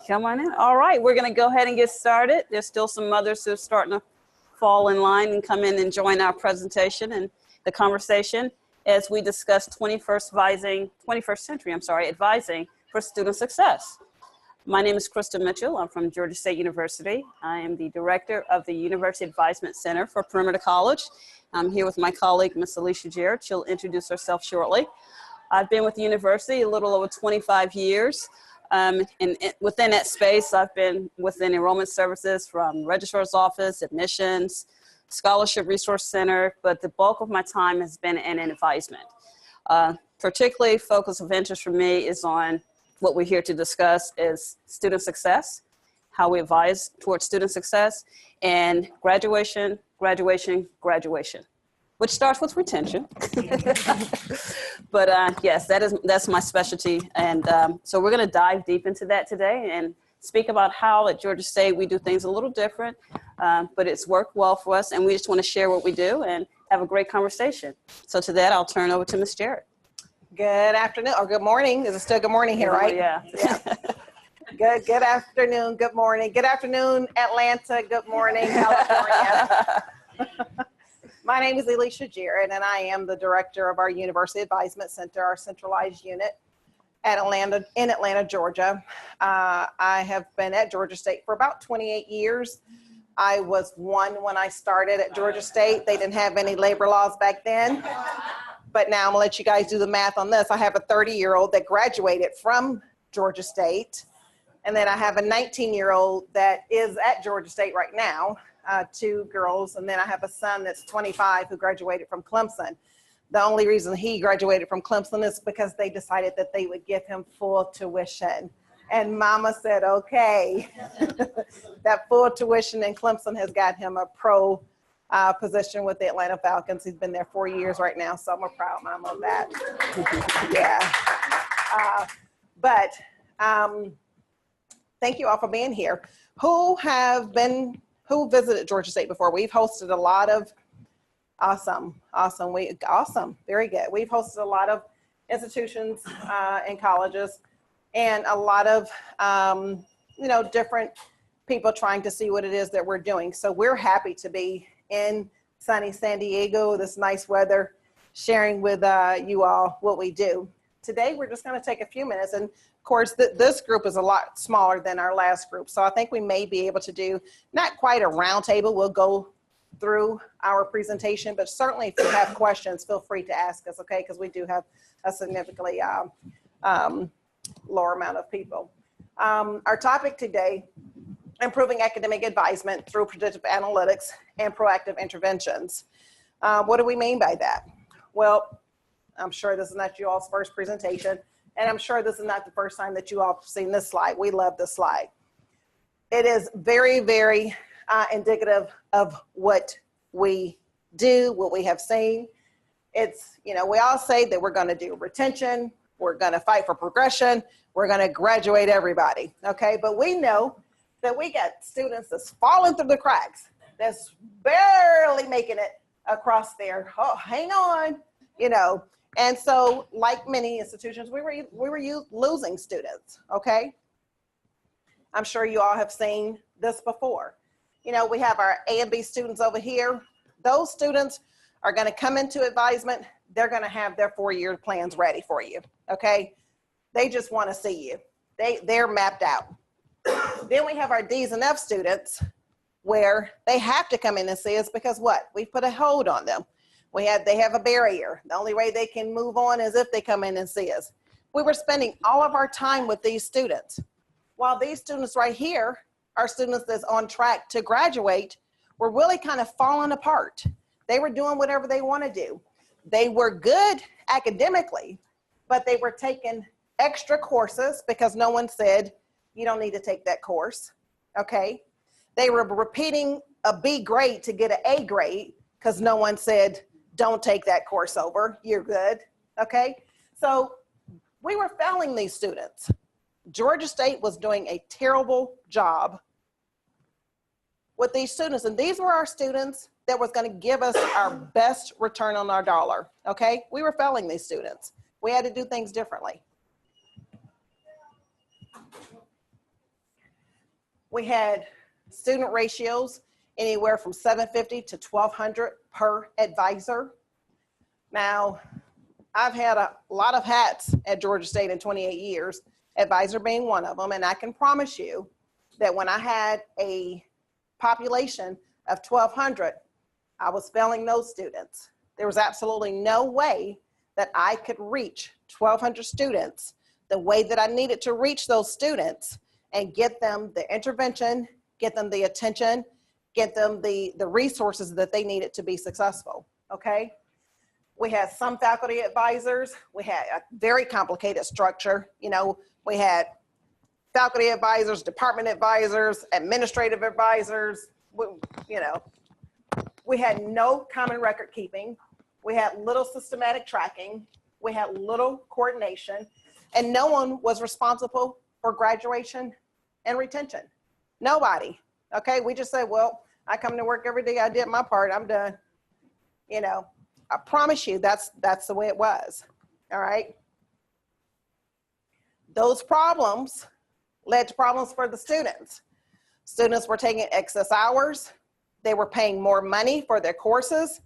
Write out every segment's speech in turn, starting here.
Come on in. All right, we're going to go ahead and get started. There's still some others who are starting to fall in line and come in and join our presentation and the conversation as we discuss 21st century advising for student success. My name is Krista Mitchell. I'm from Georgia State University. I am the director of the University Advisement Center for Affirmative College. I'm here with my colleague, Ms. Alicia Jarrett. She'll introduce herself shortly. I've been with the university a little over 25 years. And within that space, I've been within enrollment services from registrar's office, admissions, scholarship resource center, but the bulk of my time has been in advisement. Particularly focus of interest for me is on what we're here to discuss is student success, how we advise towards student success, and graduation, which starts with retention. But yes, that's my specialty. And so we're gonna dive deep into that today and speak about how at Georgia State we do things a little different, but it's worked well for us, and we just wanna share what we do and have a great conversation. So to that, I'll turn over to Ms. Jarrett. Good afternoon, or good morning. Is it still good morning here, right? Yeah. Good afternoon, good morning. Good afternoon, Atlanta. Good morning, California. My name is Alicia Jarrett, and I am the director of our University Advisement Center, our centralized unit in Atlanta, Georgia. I have been at Georgia State for about 28 years. I was one when I started at Georgia State. They didn't have any labor laws back then. But now I'm gonna let you guys do the math on this. I have a 30-year-old that graduated from Georgia State. And then I have a 19-year-old that is at Georgia State right now, 2 girls. And then I have a son that's 25 who graduated from Clemson. The only reason he graduated from Clemson is because they decided that they would give him full tuition. And mama said, okay. That full tuition in Clemson has got him a pro position with the Atlanta Falcons. He's been there 4 years right now, so I'm a proud mom of that. Yeah. Thank you all for being here. Who visited Georgia State before? We've hosted a lot of, awesome, very good. We've hosted a lot of institutions and colleges, and a lot of, different people trying to see what it is that we're doing. So we're happy to be in sunny San Diego, this nice weather, sharing with you all what we do. Today, we're just gonna take a few minutes, and of course, this group is a lot smaller than our last group, so I think we may be able to do not quite a round table. We'll go through our presentation, but certainly if you have questions, feel free to ask us, okay? Because we do have a significantly lower amount of people. Our topic today, improving academic advisement through predictive analytics and proactive interventions. What do we mean by that? Well, I'm sure this is not you all's first presentation, and I'm sure this is not the first time that you all have seen this slide. We love this slide. It is very, very indicative of what we do, what we have seen. It's, we all say that we're gonna do retention, we're gonna fight for progression, we're gonna graduate everybody, okay? But we know that we got students that's falling through the cracks, that's barely making it across there. Oh, hang on, And so, like many institutions, we were losing students, okay? I'm sure you all have seen this before. We have our A and B students over here. Those students are gonna come into advisement. They're gonna have their 4-year plans ready for you, okay? They just wanna see you. They're mapped out. Then we have our D's and F students where they have to come in and see us because what? We've put a hold on them. They have a barrier. The only way they can move on is if they come in and see us. We were spending all of our time with these students. While these students right here are students that's on track to graduate, were really kind of falling apart. They were doing whatever they want to do. They were good academically, but they were taking extra courses because no one said, you don't need to take that course, okay? They were repeating a B grade to get an A grade because no one said, don't take that course over, you're good, okay? So we were failing these students. Georgia State was doing a terrible job with these students, and these were our students that was gonna give us our best return on our dollar, okay? We were failing these students. We had to do things differently. We had student ratios anywhere from 750 to 1,200 per advisor. Now, I've had a lot of hats at Georgia State in 28 years, advisor being one of them, and I can promise you that when I had a population of 1,200, I was failing those students. There was absolutely no way that I could reach 1,200 students the way that I needed to reach those students and get them the intervention, get them the attention, get them the resources that they needed to be successful, okay? We had some faculty advisors. We had a very complicated structure. You know, we had faculty advisors, department advisors, administrative advisors. You know, we had no common record keeping. We had little systematic tracking. We had little coordination, and no one was responsible for graduation and retention. Nobody. Okay, we just said, well, I come to work every day, I did my part, I'm done. You know, I promise you that's the way it was. All right. Those problems led to problems for the students. Students were taking excess hours. They were paying more money for their courses.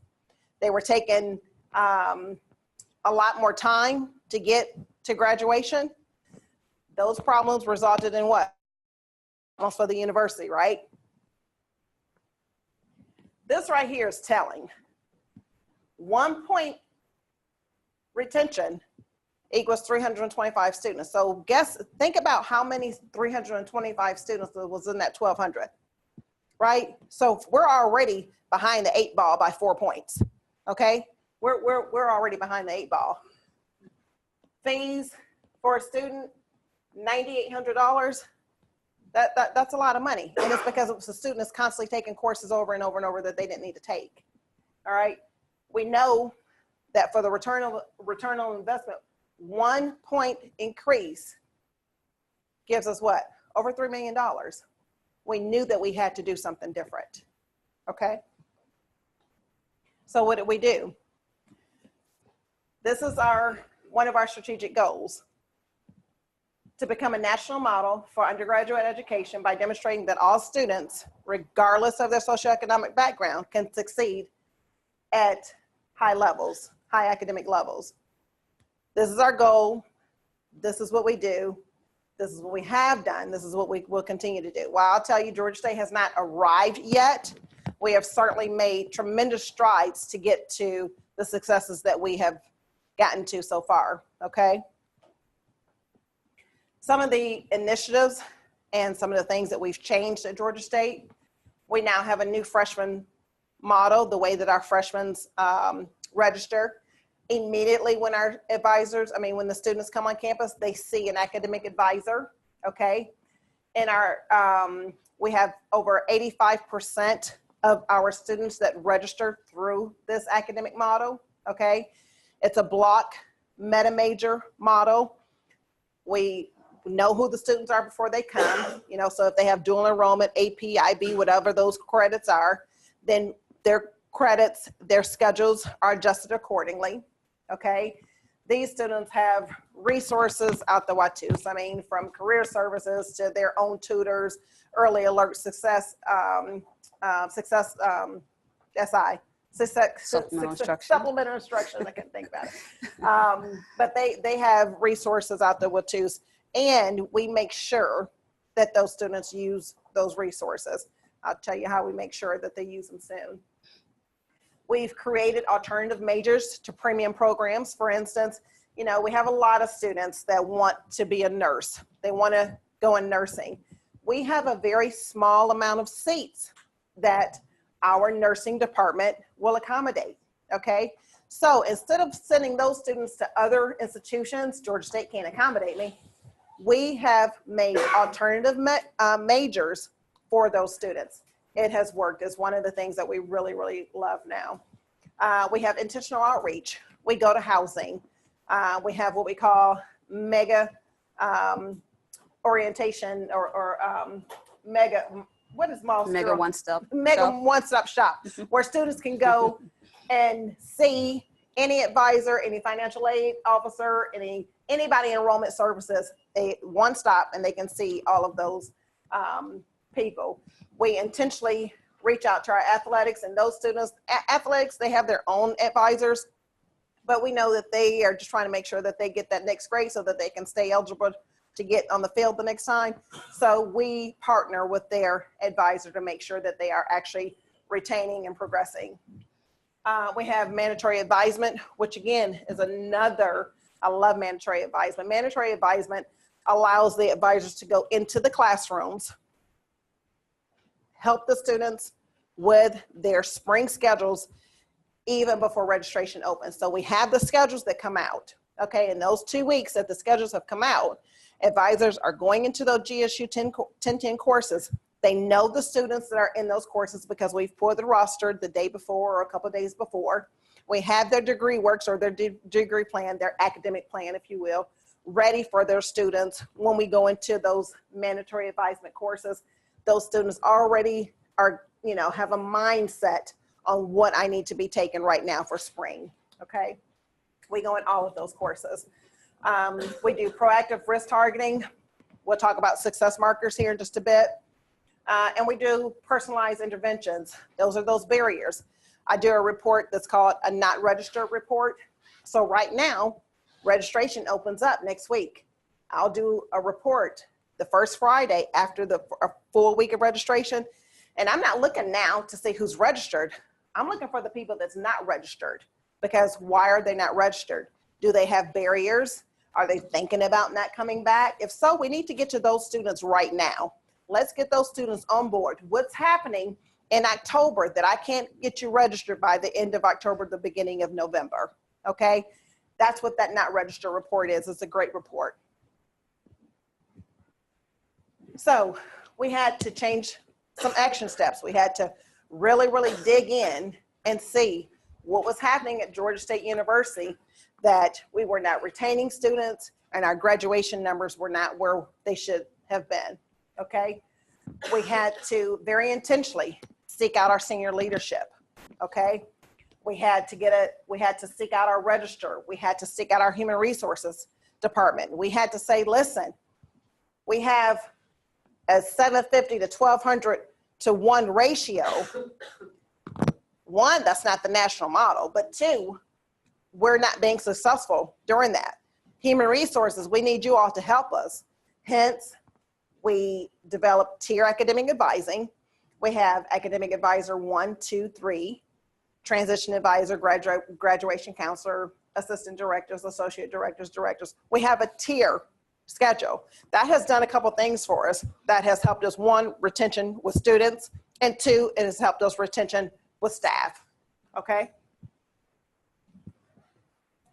They were taking a lot more time to get to graduation. Those problems resulted in what? Problems for the university, right? This right here is telling. 1 point retention equals 325 students. So think about how many 325 students was in that 1,200, right? So we're already behind the 8 ball by 4 points, okay? We're already behind the 8 ball. Fees for a student, $9,800. That's a lot of money. And it's because the student is constantly taking courses over and over and over that they didn't need to take. All right. We know that for the return on investment, 1 point increase gives us what? Over $3 million. We knew that we had to do something different. Okay. So what did we do? This is one of our strategic goals: to become a national model for undergraduate education by demonstrating that all students, regardless of their socioeconomic background, can succeed at high levels, high academic levels. This is our goal. This is what we do. This is what we have done. This is what we will continue to do. While I'll tell you, Georgia State has not arrived yet, we have certainly made tremendous strides to get to the successes that we have gotten to so far, okay? Some of the initiatives and some of the things that we've changed at Georgia State: we now have a new freshman model, the way that our freshmen register. Immediately when when the students come on campus, they see an academic advisor, okay? And we have over 85% of our students that register through this academic model, okay? It's a block meta-major model. We know who the students are before they come, you know, so if they have dual enrollment, AP, IB, whatever those credits are, then their credits, their schedules are adjusted accordingly, okay? These students have resources out the wazoo. I mean, from career services to their own tutors, early alert success, supplemental instruction, I couldn't think about it. But they have resources out the wazoos, and we make sure that those students use those resources. I'll tell you how we make sure that they use them soon. We've created alternative majors to premium programs. For instance, you know, we have a lot of students that want to be a nurse. They want to go in nursing. We have a very small amount of seats that our nursing department will accommodate, okay? So instead of sending those students to other institutions, Georgia State can't accommodate me, we have made alternative majors for those students. It has worked. It's one of the things that we really, really love now. We have intentional outreach. We go to housing. We have what we call mega orientation or mega, what is MOS? Mega one-stop shop, where students can go and see any advisor, any financial aid officer, anybody in enrollment services, one stop, and they can see all of those people. We intentionally reach out to our athletics and those students. Athletics, they have their own advisors, but we know that they are just trying to make sure that they get that next grade so that they can stay eligible to get on the field the next time. So we partner with their advisor to make sure that they are actually retaining and progressing. We have mandatory advisement, which again is another, I love mandatory advisement. Mandatory advisement allows the advisors to go into the classrooms, help the students with their spring schedules even before registration opens. So we have the schedules that come out, okay? In those 2 weeks that the schedules have come out, advisors are going into those GSU 1010 courses. They know the students that are in those courses because we've pulled the roster the day before or a couple of days before. We have their degree works or their degree plan, their academic plan, if you will, ready for their students. When we go into those mandatory advisement courses, those students already are, you know, have a mindset on what I need to be taking right now for spring, okay? We go in all of those courses. We do proactive risk targeting. We'll talk about success markers here in just a bit. And we do personalized interventions. Those are those barriers. I do a report that's called a not registered report. So right now, registration opens up next week. I'll do a report the first Friday after the full week of registration. And I'm not looking now to see who's registered. I'm looking for the people that's not registered, because why are they not registered? Do they have barriers? Are they thinking about not coming back? If so, we need to get to those students right now. Let's get those students on board. What's happening in October that I can't get you registered by the end of October, the beginning of November, okay? That's what that not registered report is. It's a great report. So we had to change some action steps. We had to really, really dig in and see what was happening at Georgia State University, that we were not retaining students and our graduation numbers were not where they should have been, okay? We had to very intentionally seek out our senior leadership, okay? We had to seek out our registrar. We had to seek out our human resources department. We had to say, listen, we have a 750 to 1200 to 1 ratio. One, that's not the national model, but two, we're not being successful during that. Human resources, we need you all to help us. Hence, we developed tier academic advising. We have academic advisor 1, 2, 3, transition advisor, graduation counselor, assistant directors, associate directors, directors. We have a tier schedule. That has done a couple things for us. That has helped us, one, retention with students, and two, it has helped us retention with staff, okay?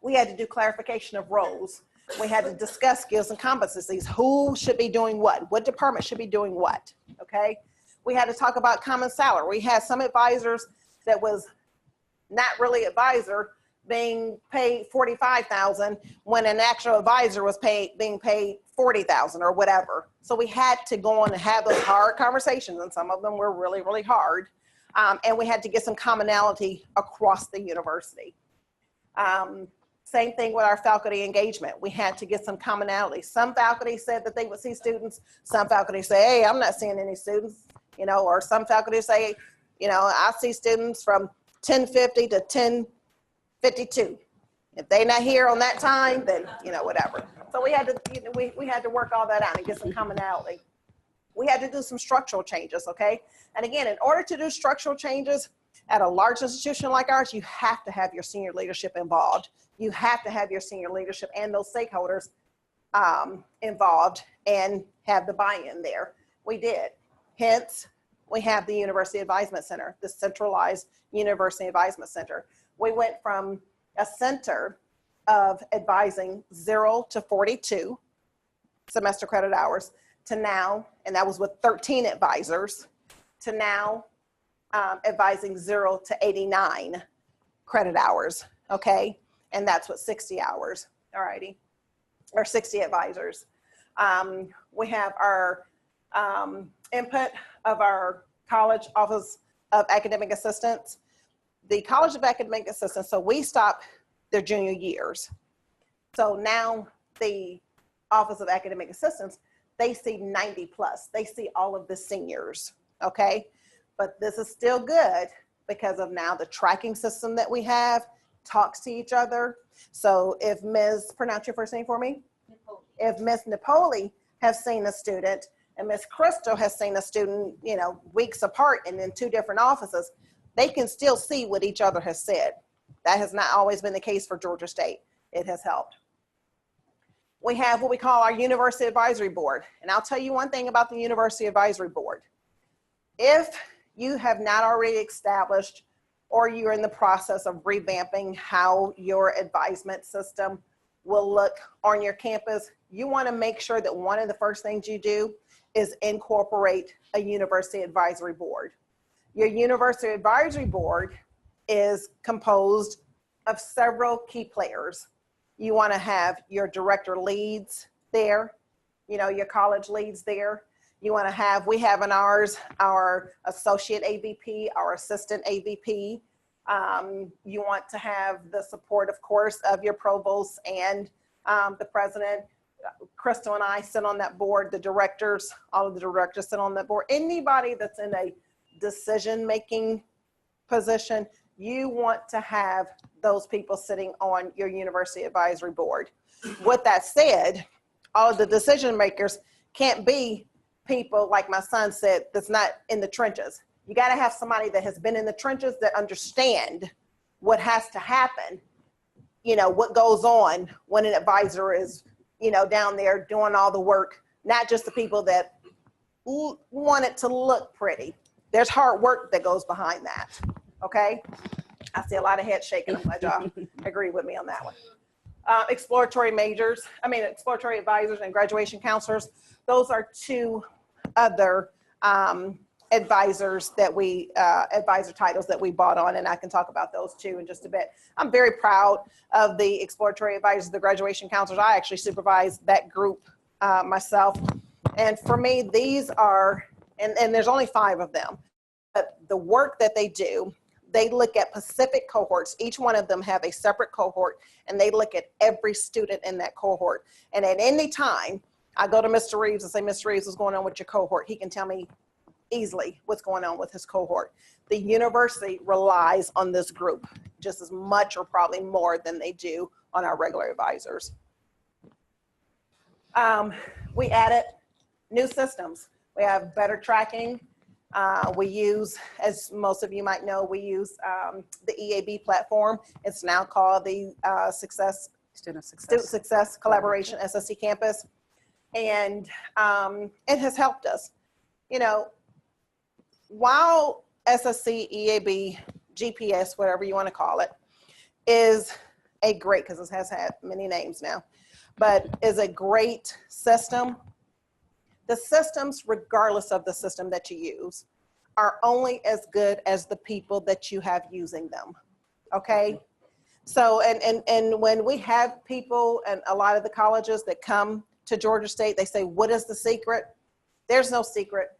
We had to do clarification of roles. We had to discuss skills and competencies. Who should be doing what department should be doing what, okay? We had to talk about common salary. We had some advisors that was not really advisor being paid $45,000 when an actual advisor was being paid $40,000 or whatever. So we had to go on and have those hard conversations, and some of them were really, really hard. And we had to get some commonality across the university. Same thing with our faculty engagement. We had to get some commonality. Some faculty said that they would see students. Some faculty say, hey, I'm not seeing any students, you know, or some faculty say, you know, I see students from 1050 to 1052. If they're not here on that time, then, you know, whatever. So we had to, you know, we had to work all that out and get some commonality. We had to do some structural changes, okay? And again, in order to do structural changes at a large institution like ours, you have to have your senior leadership involved. You have to have your senior leadership and those stakeholders involved and have the buy-in there. We did. Hence, we have the University Advisement Center, the centralized University Advisement Center. We went from a center of advising 0 to 42 semester credit hours to now, and that was with 13 advisors, to now advising 0 to 89 credit hours, okay? And that's with 60 hours, all righty, or 60 advisors. We have our input of our College Office of Academic Assistants. The College of Academic Assistants, so we stop their junior years. So now the Office of Academic Assistants, they see 90 plus. They see all of the seniors, okay? But this is still good because of now the tracking system that we have talks to each other. So if Ms., pronounce your first name for me. Napoli. If Ms. Napoli has seen a student and Ms. Crystal has seen a student, you know, weeks apart and in 2 different offices, they can still see what each other has said. That has not always been the case for Georgia State. It has helped. We have what we call our University Advisory Board. And I'll tell you one thing about the University Advisory Board. If you have not already established or you're in the process of revamping how your advisement system will look on your campus, you want to make sure that one of the first things you do is incorporate a University Advisory Board. Your University Advisory Board is composed of several key players. You want to have your director leads there, you know, your college leads there. You want to have, we have in ours, our associate AVP, our assistant AVP. You want to have the support, of course, of your provost and the president. Crystal and I sit on that board, the directors, all of the directors sit on that board. Anybody that's in a decision-making position, you want to have those people sitting on your University Advisory Board. With that said, all of the decision makers can't be people, like my son said, that's not in the trenches. You got to have somebody that has been in the trenches that understand what has to happen, you know, what goes on when an advisor is, you know, down there doing all the work, not just the people that want it to look pretty. There's hard work that goes behind that, okay? I see a lot of heads shaking. I'm glad y'all agree with me on that one. Exploratory exploratory advisors and graduation counselors. Those are 2 other advisors that we, advisor titles that we bought on, and I can talk about those too in just a bit. I'm very proud of the exploratory advisors, the graduation counselors. I actually supervise that group myself. And for me, these are, and there's only 5 of them, but the work that they do, they look at specific cohorts. Each one of them have a separate cohort, and they look at every student in that cohort. And at any time, I go to Mr. Reeves and say, Mr. Reeves, what's going on with your cohort? He can tell me easily what's going on with his cohort. The university relies on this group just as much or probably more than they do on our regular advisors. We added new systems. We have better tracking. We use, as most of you might know, we use the EAB platform. It's now called the Student Success Collaboration SSC Campus. And it has helped us. You know, while SSC, EAB, GPS, whatever you want to call it, is a great, because it has had many names now, but is a great system. The systems, regardless of the system that you use, are only as good as the people that you have using them, okay? So, and when we have people, and a lot of the colleges that come to Georgia State, they say, what is the secret? There's no secret.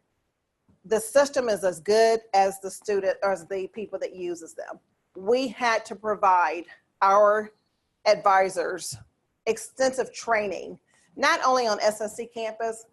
The system is as good as the student, or as the people that uses them. We had to provide our advisors extensive training, not only on SSC campus,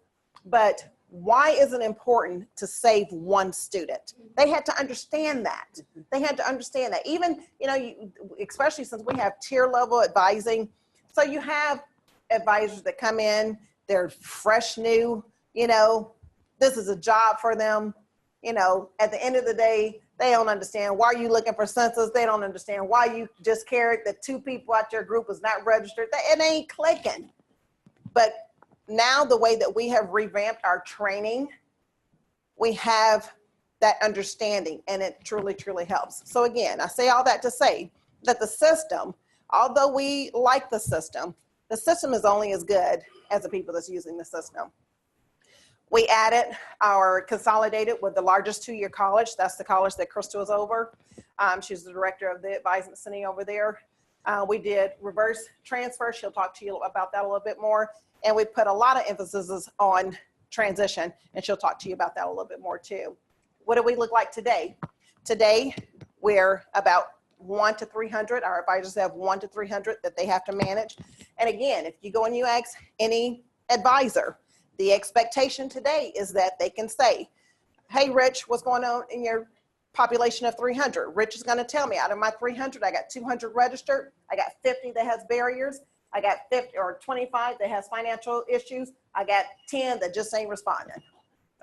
but why is it important to save one student? They had to understand that. They had to understand that. Even, you know, especially since we have tier level advising. So you have advisors that come in, they're fresh new, you know, this is a job for them. You know, at the end of the day, they don't understand why are you looking for census. They don't understand why you just cared that 2 people out your group was not registered. It ain't clicking. But now the way that we have revamped our training, we have that understanding, and it truly, truly helps. So again, I say all that to say that the system, although we like the system is only as good as the people that's using the system. We added our consolidated with the largest 2-year college. That's the college that Crystal is over. She's the director of the advisement center over there. We did reverse transfer. She'll talk to you about that a little bit more. And we put a lot of emphasis on transition, and she'll talk to you about that a little bit more too. What do we look like today? Today, we're about 1 to 300. Our advisors have 1 to 300 that they have to manage. And again, if you go and you ask any advisor, the expectation today is that they can say, hey, Rich, what's going on in your population of 300? Rich is going to tell me out of my 300, I got 200 registered. I got 50 that has barriers. I got 50 or 25 that has financial issues. I got 10 that just ain't responding.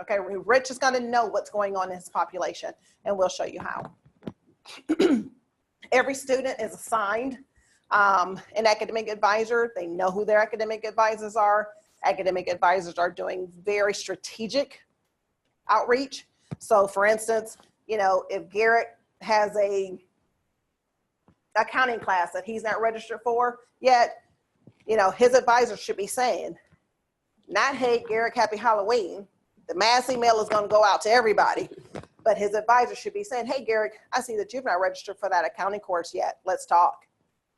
Okay, Rich is going to know what's going on in his population, and we'll show you how. Every student is assigned an academic advisor. They know who their academic advisors are. Academic advisors are doing very strategic outreach. So for instance, you know, if Garrett has a accounting class that he's not registered for yet, you know, his advisor should be saying, not, hey, Garrett, happy Halloween. The mass email is going to go out to everybody, but his advisor should be saying, hey, Garrett, I see that you've not registered for that accounting course yet. Let's talk.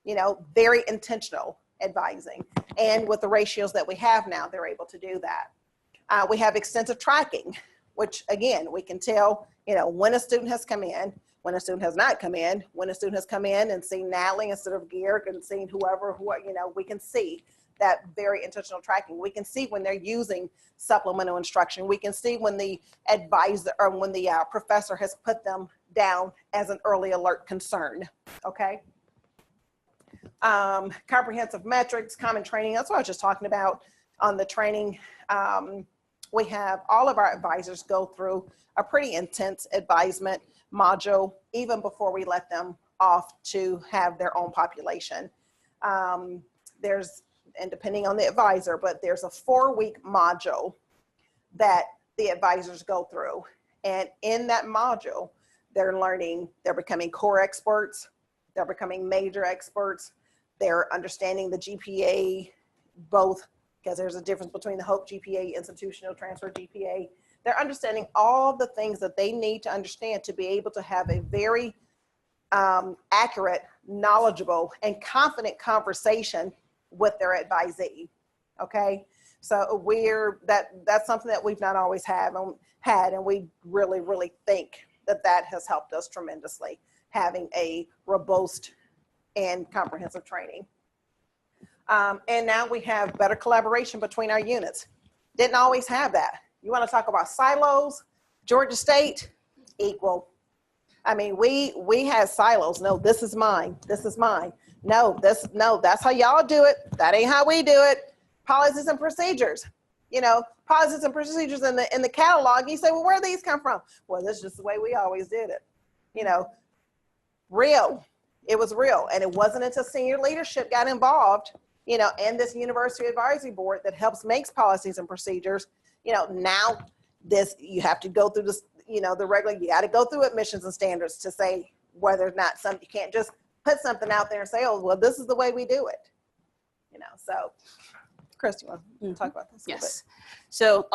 You know, very intentional advising. And with the ratios that we have now, they're able to do that. We have extensive tracking, which again, we can tell, you know, when a student has come in, when a student has not come in, when a student has come in and seen Natalie instead of Garrett and seen whoever, you know, we can see that very intentional tracking. We can see when they're using supplemental instruction. We can see when the advisor or when the professor has put them down as an early alert concern, okay? Comprehensive metrics, common training, that's what I was just talking about on the training. We have all of our advisors go through a pretty intense advisement module even before we let them off to have their own population. And depending on the advisor, but there's a 4-week module that the advisors go through. And in that module, they're learning, they're becoming core experts, they're becoming major experts, they're understanding the GPA, both, because there's a difference between the HOPE GPA, institutional transfer GPA. They're understanding all the things that they need to understand to be able to have a very accurate, knowledgeable, and confident conversation with their advisee, okay? So that's something that we've not always had, and we really, really think that that has helped us tremendously, having a robust and comprehensive training. And now we have better collaboration between our units. Didn't always have that. You want to talk about silos? Georgia State, equal. I mean, we had silos. No, this is mine. This is mine. No, that's how y'all do it. That ain't how we do it. Policies and procedures. You know, policies and procedures in the catalog. You say, well, where do these come from? Well, this is just the way we always did it. You know, real. It was real. And it wasn't until senior leadership got involved, you know, and this university advisory board that helps makes policies and procedures. You know, now this, you have to go through this, you know, the regular, you got to go through admissions and standards to say whether or not some, you can't just put something out there and say, oh, well, this is the way we do it. You know, so Chris, you want to talk about this? Yes. So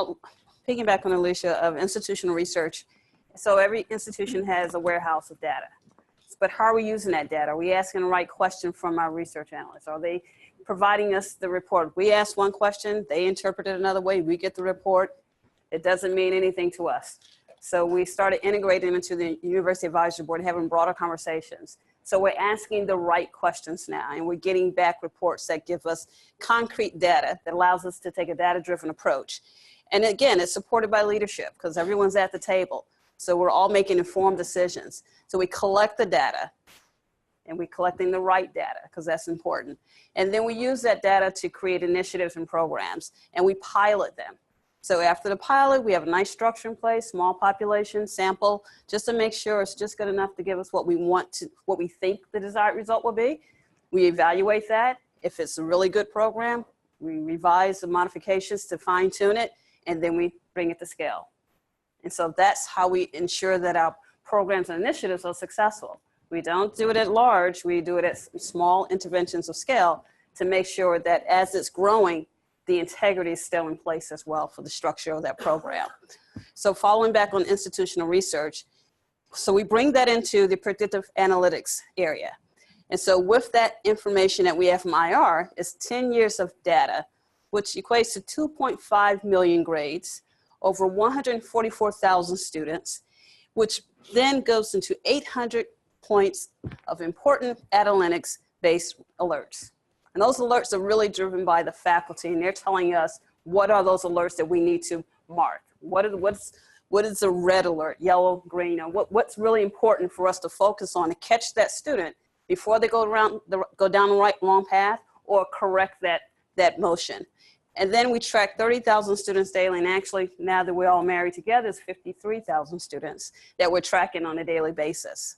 piggyback on Alicia of institutional research. So every institution has a warehouse of data, but how are we using that data? Are we asking the right question from our research analysts? Are they providing us the report? We ask one question, they interpret it another way, we get the report. It doesn't mean anything to us. So we started integrating into the University Advisory Board, having broader conversations. So we're asking the right questions now, and we're getting back reports that give us concrete data that allows us to take a data-driven approach. And again, it's supported by leadership because everyone's at the table. So we're all making informed decisions. So we collect the data, and we're collecting the right data because that's important. And then we use that data to create initiatives and programs, and we pilot them. So after the pilot, we have a nice structure in place, small population, sample, just to make sure it's just good enough to give us what we want to, what we think the desired result will be. We evaluate that. If it's a really good program, we revise the modifications to fine tune it, and then we bring it to scale. And so that's how we ensure that our programs and initiatives are successful. We don't do it at large, we do it at small interventions of scale to make sure that as it's growing, the integrity is still in place as well for the structure of that program. So following back on institutional research, so we bring that into the predictive analytics area. And so with that information that we have from IR, it's 10 years of data, which equates to 2.5 million grades, over 144,000 students, which then goes into 800 points of important analytics-based alerts. And those alerts are really driven by the faculty, and they're telling us what are those alerts that we need to mark? What is a red alert, yellow, green, or what's really important for us to focus on to catch that student before they go down the wrong path, or correct that motion. And then we track 30,000 students daily, and actually now that we're all married together, it's 53,000 students that we're tracking on a daily basis.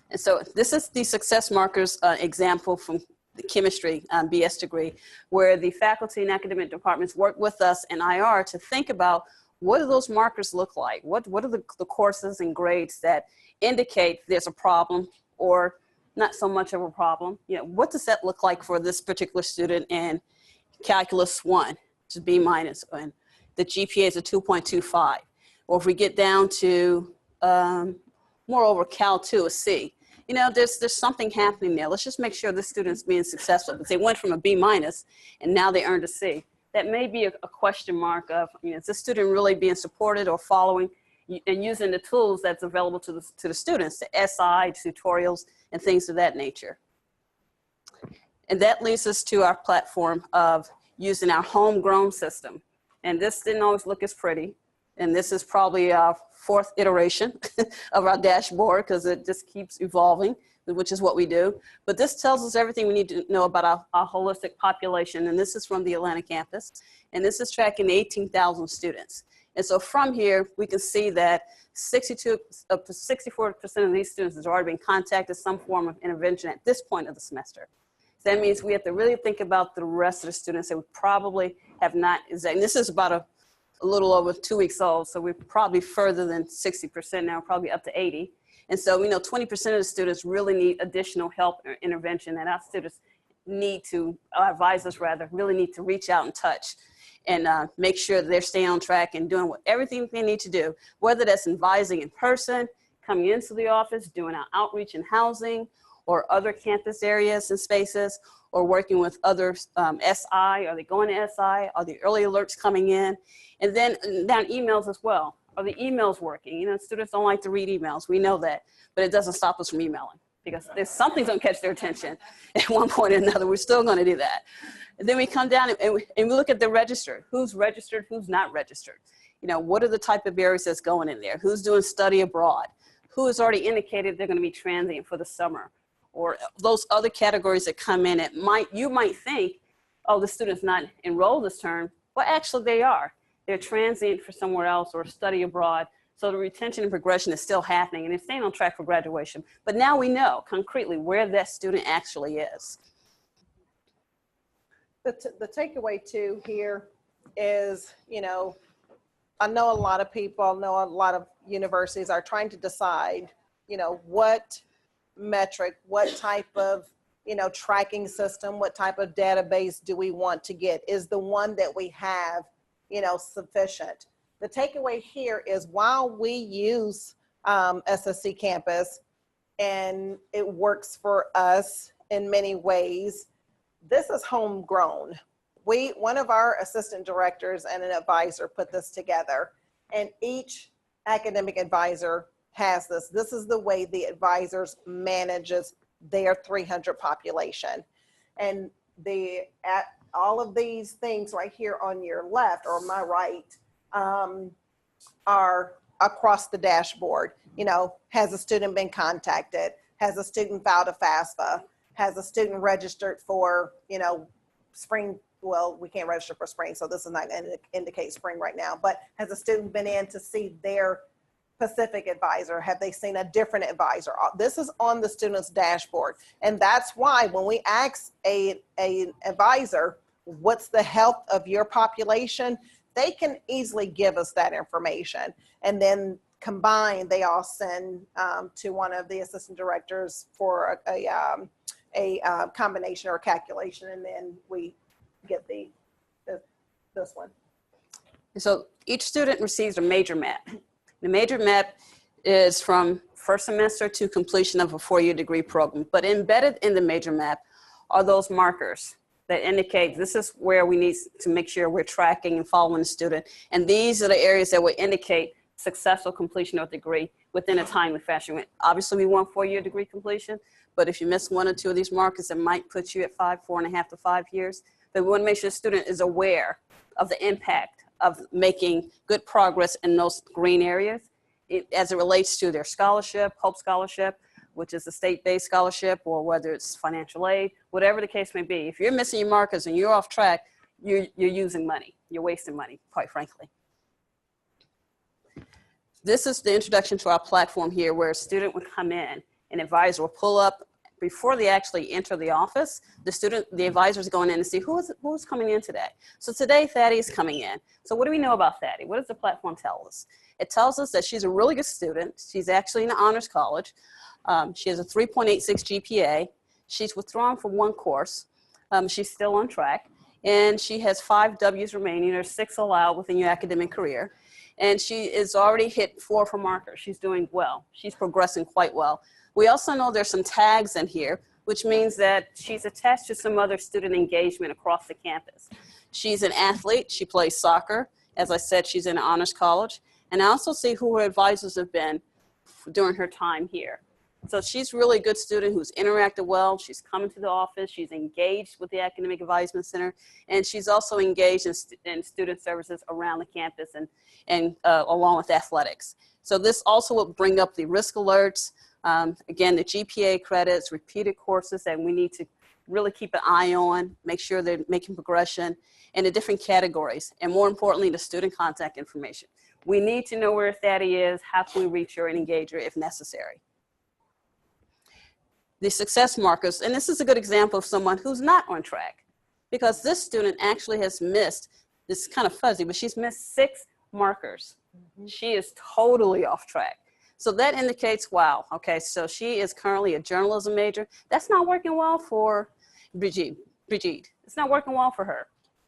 And so this is the success markers example from the chemistry BS degree, where the faculty and academic departments work with us in IR to think about what do those markers look like? What are the courses and grades that indicate there's a problem or not so much of a problem? You know, what does that look like for this particular student in Calculus 1, which is B minus, and the GPA is a 2.25. Or if we get down to, moreover, Cal 2, a C. You know, there's something happening there. Let's just make sure this student's being successful, because they went from a B minus and now they earned a C. That may be a question mark of, you know, is this student really being supported or following and using the tools that's available to the students, the SI, tutorials, and things of that nature. And that leads us to our platform of using our homegrown system. And this didn't always look as pretty. And this is probably our 4th iteration of our dashboard, because it just keeps evolving, which is what we do. But this tells us everything we need to know about our holistic population. And this is from the Atlanta campus. And this is tracking 18,000 students. And so from here, we can see that 64% of these students has already been contacted some form of intervention at this point of the semester. So that means we have to really think about the rest of the students that we probably have not, and this is about a little over 2 weeks old, so we're probably further than 60% now, probably up to 80. And so we know 20% of the students really need additional help or intervention, and our students need to, our advisors rather, really need to reach out and touch and make sure that they're staying on track and doing everything they need to do, whether that's advising in person, coming into the office, doing our outreach in housing, or other campus areas and spaces, or working with other SI. Are they going to SI? Are the early alerts coming in? And then down emails as well. Are the emails working? You know, students don't like to read emails. We know that, but it doesn't stop us from emailing, because there's something's gonna catch their attention at one point or another. We're still gonna do that. And then we come down and we look at the register. Who's registered, who's not registered? You know, what are the type of areas that's going in there? Who's doing study abroad? Who has already indicated they're gonna be transient for the summer? Or those other categories that come in, you might think, oh, the student's not enrolled this term. Well, actually they are. They're transient for somewhere else or study abroad. So the retention and progression is still happening, and they're staying on track for graduation. But now we know concretely where that student actually is. The takeaway too here is, you know, I know a lot of people, know a lot of universities are trying to decide, you know, what metric, what type of, you know, tracking system, what type of database do we want to get? Is the one that we have, you know, sufficient? The takeaway here is, while we use SSC Campus and it works for us in many ways, this is homegrown. One of our assistant directors and an advisor put this together, and each academic advisor has this. This is the way the advisors manages their 300 population. And all of these things right here on your left or my right are across the dashboard. You know, has a student been contacted? Has a student filed a FAFSA? Has a student registered for, you know, spring? Well, we can't register for spring, so this is not going to indicate spring right now, but has a student been in to see their specific advisor? Have they seen a different advisor? This is on the student's dashboard. And that's why when we ask an advisor, what's the health of your population, they can easily give us that information. And then combined, they all send to one of the assistant directors for a combination or a calculation, and then we get this one. So each student receives a major map. The major map is from first semester to completion of a 4-year degree program, but embedded in the major map are those markers that indicate this is where we need to make sure we're tracking and following the student. And these are the areas that will indicate successful completion of the degree within a timely fashion. Obviously, we want 4-year degree completion, but if you miss 1 or 2 of these markers, it might put you at 4.5 to 5 years. but we want to make sure the student is aware of the impact of making good progress in those green areas as it relates to their scholarship, Hope Scholarship, which is a state-based scholarship, or whether it's financial aid, whatever the case may be. If you're missing your markers and you're off track, you're using money. You're wasting money, quite frankly. This is the introduction to our platform here, where a student would come in, an advisor will pull up before they actually enter the office. The advisor is going in to see who's coming in today. So today, Thaddy is coming in. So what do we know about Thaddy? What does the platform tell us? It tells us that she's a really good student. She's actually in an honors college. She has a 3.86 GPA. She's withdrawn from one course. She's still on track. And she has 5 W's remaining. There's 6 allowed within your academic career. And she is already hit 4 of her markers. She's doing well. She's progressing quite well. We also know there's some tags in here, which means that she's attached to some other student engagement across the campus. She's an athlete. She plays soccer. As I said, she's in an honors college. And I also see who her advisors have been during her time here. So she's really a good student who's interacted well. She's coming to the office. She's engaged with the Academic Advisement Center. And she's also engaged in student services around the campus and along with athletics. So this also will bring up the risk alerts. Again, the GPA credits, repeated courses that we need to really keep an eye on, make sure they're making progression in the different categories. And more importantly, the student contact information. We need to know where Thaddy is, how can we reach her and engage her if necessary. The success markers, and this is a good example of someone who's not on track, because this student actually has missed, this is kind of fuzzy, but she's missed 6 markers. She is totally off track. So that indicates, wow, okay, so she is currently a journalism major. That's not working well for Brigitte. It's not working well for her.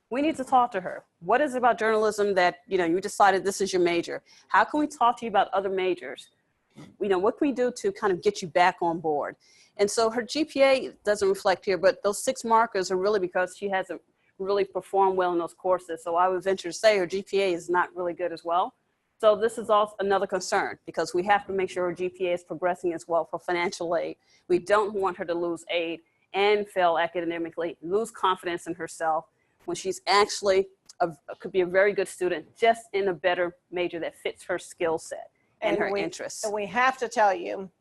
We need to talk to her. What is it about journalism that, you decided this is your major? How can we talk to you about other majors? What can we do to kind of get you back on board? And so her GPA doesn't reflect here, but those 6 markers are really because she hasn't really performed well in those courses. So I would venture to say her GPA is not really good as well. So this is also another concern, because we have to make sure her GPA is progressing as well for financial aid. We don't want her to lose aid and fail academically, lose confidence in herself when she's actually could be a very good student, just in a better major that fits her skill set and her interests. And we have to tell you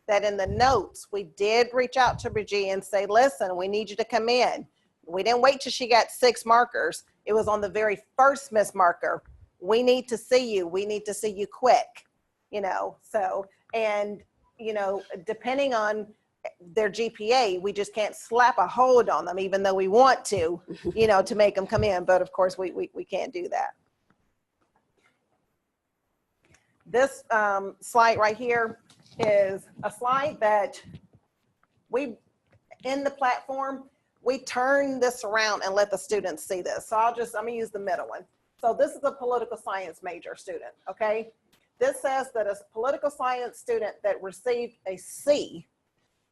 that in the notes, we did reach out to Brigitte and say, listen, we need you to come in. We didn't wait till she got 6 markers. It was on the very first miss marker. We need to see you. We need to see you quick, so, and, depending on their GPA, we just can't slap a hold on them, even though we want to, to make them come in. But of course, we can't do that. This slide right here is a slide that in the platform, we turn this around and let the students see this. So I'm gonna use the middle one. So this is a political science major student, okay? This says that a political science student that received a C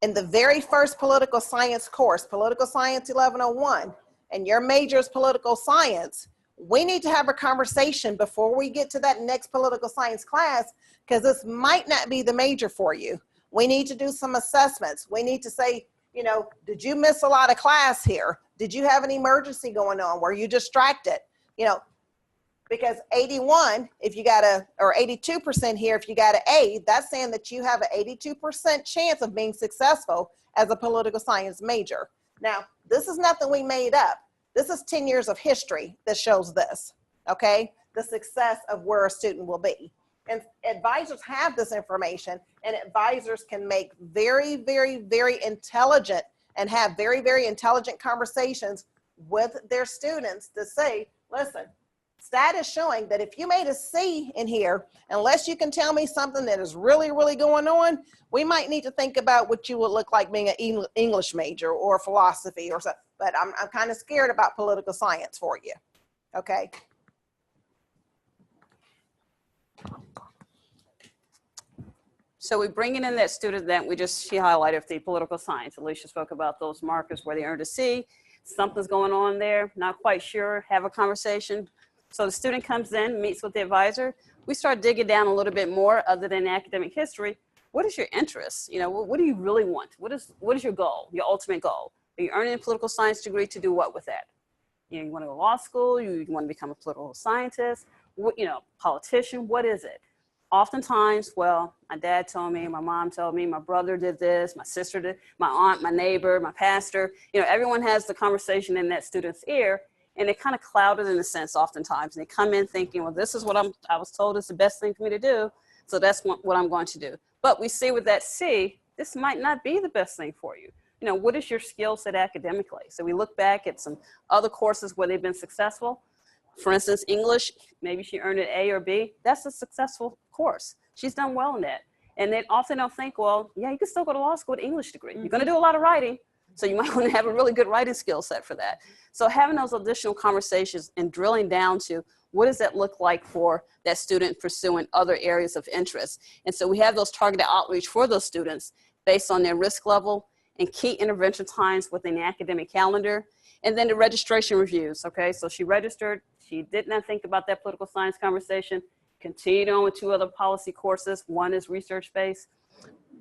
in the very first political science course, Political Science 1101, and your major is political science, we need to have a conversation before we get to that next political science class, because this might not be the major for you. We need to do some assessments. We need to say, did you miss a lot of class here? Did you have an emergency going on? Were you distracted? Because 81, if you got or 82% here, if you got an A, that's saying that you have an 82% chance of being successful as a political science major. Now, this is nothing we made up. This is 10 years of history that shows this, okay? The success of where a student will be. And advisors have this information, and advisors can make very, very, very intelligent and have very, very intelligent conversations with their students to say, listen, stat is showing that if you made a C in here, unless you can tell me something that is really, really going on, we might need to think about what you would look like being an English major or philosophy or something. But I'm kind of scared about political science for you, okay? So we bringing in that student that she highlighted the political science. Alicia spoke about those markers where they earned a C. Something's going on there, not quite sure, have a conversation. So the student comes in, meets with the advisor. We start digging down a little bit more other than academic history. What is your interest? What do you really want? What is your goal, your ultimate goal? Are you earning a political science degree to do what with that? You want to go to law school, you want to become a political scientist, politician, what is it? Oftentimes, well, my dad told me, my mom told me, my brother did this, my sister did, my aunt, my neighbor, my pastor, everyone has the conversation in that student's ear, and they kind of cloud it in a sense oftentimes. And they come in thinking, well, this is what I was told is the best thing for me to do, so that's what I'm going to do. But we see with that C, this might not be the best thing for you. What is your skill set academically? So we look back at some other courses where they've been successful. For instance, English, maybe she earned an A or B. That's a successful course. She's done well in that. And they often don't think, well, yeah, you can still go to law school with English degree. You're going to do a lot of writing, so you might want to have a really good writing skill set for that. So having those additional conversations and drilling down to what does that look like for that student pursuing other areas of interest. And so we have those targeted outreach for those students based on their risk level and key intervention times within the academic calendar. And then the registration reviews, okay? So she registered, she did not think about that political science conversation, continued on with 2 other policy courses. One is research-based.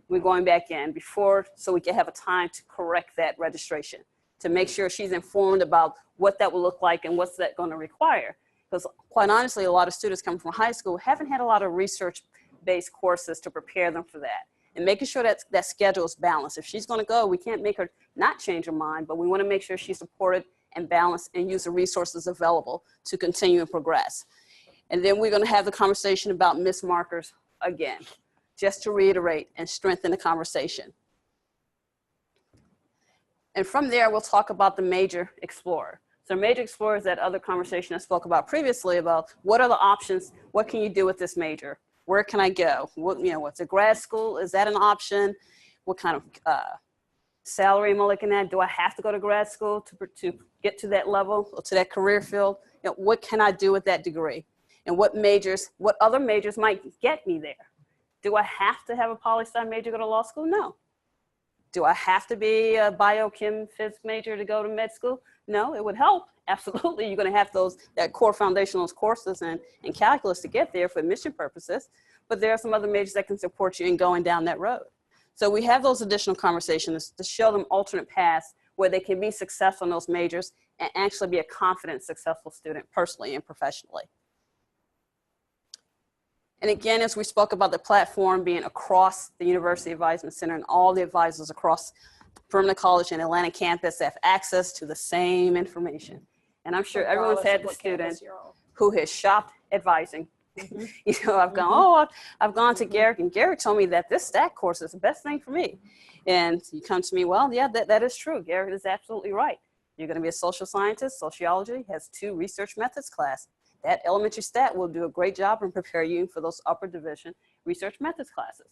We're going back in before, so we can have a time to correct that registration, to make sure she's informed about what that will look like and what's that gonna require. Because quite honestly, a lot of students coming from high school haven't had a lot of research-based courses to prepare them for that. And making sure that that schedule is balanced. If she's gonna go, we can't make her not change her mind, but we wanna make sure she's supported and balanced and use the resources available to continue and progress. And then we're gonna have the conversation about missed markers again, just to reiterate and strengthen the conversation. And from there, we'll talk about the major explorer. So major explorer is that other conversation I spoke about previously about what are the options, what can you do with this major? Where can I go? What's a grad school? Is that an option? What kind of salary am I looking at? Do I have to go to grad school to get to that level or to that career field? What can I do with that degree? And what other majors might get me there? Do I have to have a poli-sci major to go to law school? No. Do I have to be a biochem phys major to go to med school? No, it would help. Absolutely, you're going to have that core foundational courses and calculus to get there for admission purposes, but there are some other majors that can support you in going down that road. So we have those additional conversations to show them alternate paths where they can be successful in those majors and actually be a confident, successful student personally and professionally. And again, as we spoke about the platform being across the University Advisement Center and all the advisors across Affirmative College and Atlanta campus have access to the same information. And I'm sure everyone's had the student who has shopped advising. I've gone to Garrick, and Garrick told me that this STAT course is the best thing for me. And you come to me, well, yeah, that is true. Garrick is absolutely right. You're going to be a social scientist. Sociology has 2 research methods class. That elementary STAT will do a great job and prepare you for those upper division research methods classes.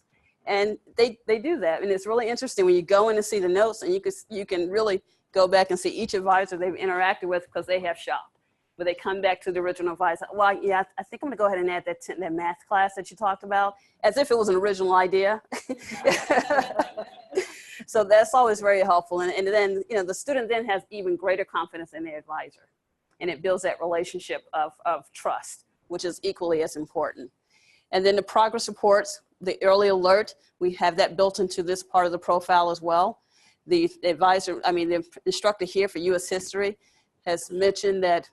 And they do that. And it's really interesting when you go in and see the notes, and you can really go back and see each advisor they've interacted with because they have shopped. But they come back to the original advisor. Well, yeah, I think I'm gonna go ahead and add that math class that you talked about, as if it was an original idea. So that's always very helpful. And then, the student then has even greater confidence in their advisor. And it builds that relationship of trust, which is equally as important. And then the progress reports, the early alert, we have that built into this part of the profile as well. The instructor here for U.S. History has mentioned that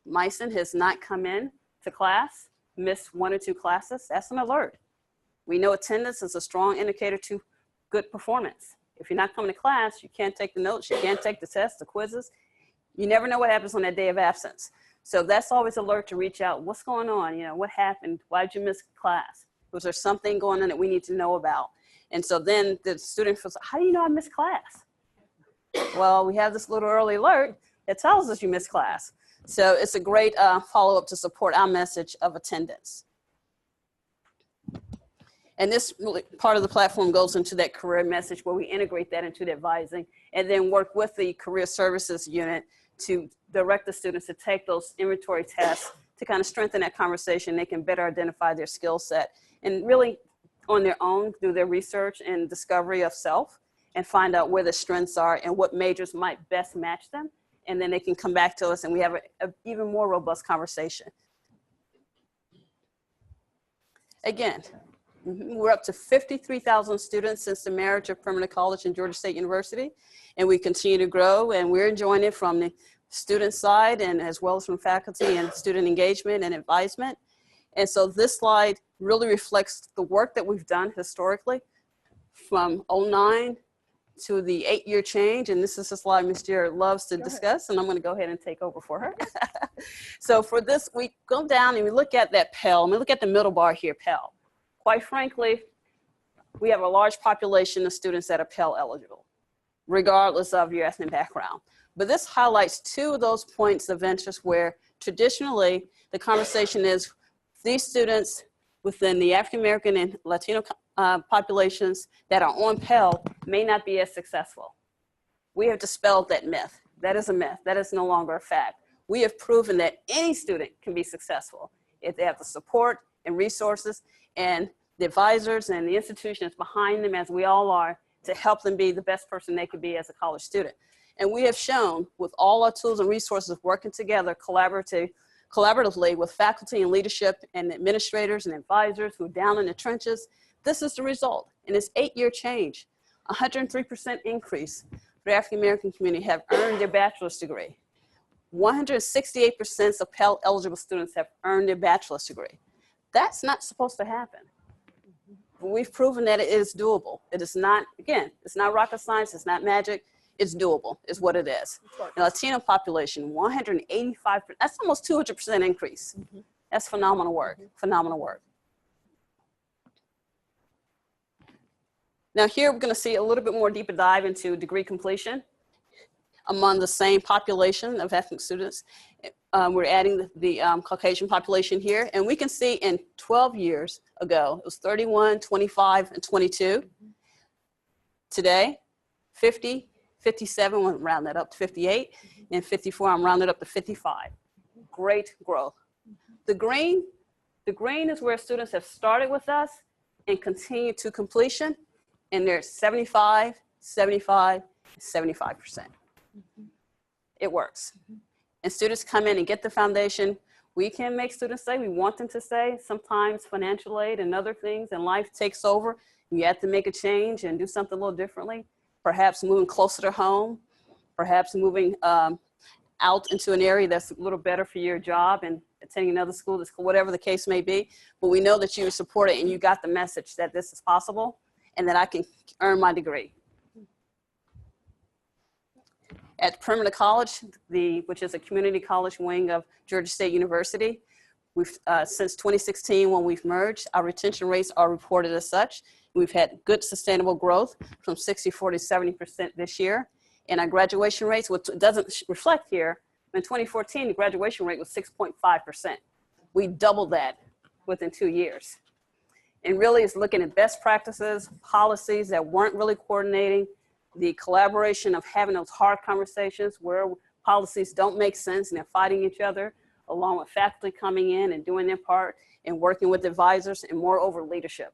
Myson has not come in to class, missed 1 or 2 classes. That's an alert. We know attendance is a strong indicator to good performance. If you're not coming to class, you can't take the notes, you can't take the tests, the quizzes. You never know what happens on that day of absence. So that's always alert to reach out. What's going on? What happened? Why did you miss class? Was there something going on that we need to know about? And so then the student feels, how do you know I missed class? Well, we have this little early alert that tells us you missed class. So it's a great follow-up to support our message of attendance. And this really, part of the platform goes into that career message where we integrate that into the advising and then work with the career services unit to direct the students to take those inventory tests to kind of strengthen that conversation. They can better identify their skill set and really on their own do their research and discovery of self and find out where the strengths are and what majors might best match them. And then they can come back to us and we have an even more robust conversation. Again, We're up to 53,000 students since the marriage of Affirmative College and Georgia State University, and we continue to grow, and we're enjoying it from the student side and as well as from faculty and student engagement and advisement. And so this slide really reflects the work that we've done historically from 09 to the 8-year change. And this is a slide Ms. Jarrett loves to discuss, and I'm going to go ahead and take over for her. So for this, we go down and we look at that Pell, and we look at the middle bar here, Pell. Quite frankly, we have a large population of students that are Pell eligible, regardless of your ethnic background. But this highlights two of those points of interest where traditionally the conversation is these students within the African American and Latino populations that are on Pell may not be as successful. We have dispelled that myth. That is a myth. That is no longer a fact. We have proven that any student can be successful if they have the support and resources and the advisors and the institutions behind them, as we all are, to help them be the best person they could be as a college student. And we have shown with all our tools and resources working together collaboratively with faculty and leadership and administrators and advisors who are down in the trenches, this is the result. In this 8-year change, 103% increase for the African American community have earned their bachelor's degree. 168% of Pell eligible students have earned their bachelor's degree. That's not supposed to happen. But we've proven that it is doable. It is not, again, it's not rocket science, it's not magic, it's doable, is what it is. The Latino population, 185%, that's almost 200% increase. That's phenomenal work, phenomenal work. Now here we're gonna see a little bit more deeper dive into degree completion among the same population of ethnic students. We're adding the Caucasian population here, and we can see in 12 years ago, it was 31, 25, and 22. Today, 50, 57, we'll round that up to 58, and 54, I'm rounded up to 55. Great growth. The green is where students have started with us and continue to completion, and they're 75, 75, 75%. It works. And students come in and get the foundation. We can make students stay. We want them to stay. Sometimes financial aid and other things and life takes over. You have to make a change and do something a little differently. Perhaps moving closer to home. Perhaps moving out into an area that's a little better for your job and attending another school, whatever the case may be. But we know that you support it and you got the message that this is possible and that I can earn my degree. At Affirmative College, which is a community college wing of Georgia State University, we've since 2016 when we've merged, our retention rates are reported as such. We've had good sustainable growth from 64 to 70% this year. And our graduation rates, which doesn't reflect here, in 2014, the graduation rate was 6.5%. We doubled that within 2 years. And really it's looking at best practices, policies that weren't really coordinating, the collaboration of having those hard conversations where policies don't make sense and they're fighting each other, along with faculty coming in and doing their part and working with advisors, and moreover leadership.